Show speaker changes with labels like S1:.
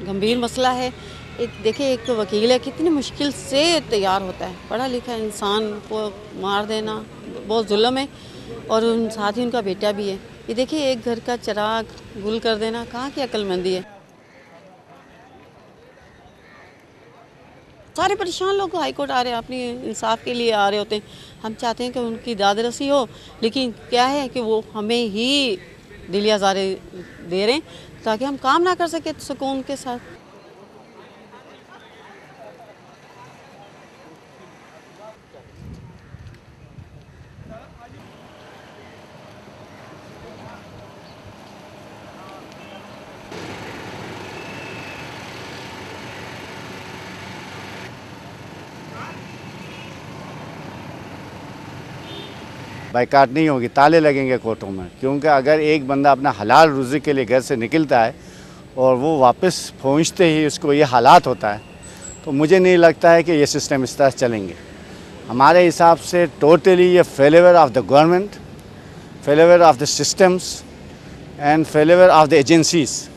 S1: गंभीर मसला है। देखिए एक वकील है, कितनी मुश्किल से तैयार होता है, पढ़ा लिखा इंसान को मार देना बहुत जुल्म है। और उन साथ ही उनका बेटा भी है। ये देखिए एक घर का चिराग गुल कर देना कहाँ की अक्लमंदी है। सारे परेशान लोग हाई कोर्ट आ रहे हैं, अपनी इंसाफ के लिए आ रहे होते हैं। हम चाहते हैं कि उनकी दादरसी हो, लेकिन क्या है कि वो हमें ही दिली आज़ारी दे रहे हैं ताकि हम काम ना कर सके सुकून के साथ।
S2: बाइकाट नहीं होगी, ताले लगेंगे कोर्टों में, क्योंकि अगर एक बंदा अपना हलाल रुज़ी के लिए घर से निकलता है और वो वापस पहुंचते ही उसको ये हालात होता है, तो मुझे नहीं लगता है कि ये सिस्टम इस तरह चलेंगे। हमारे हिसाब से टोटली ये failure of the government, failure of the systems and failure of the agencies.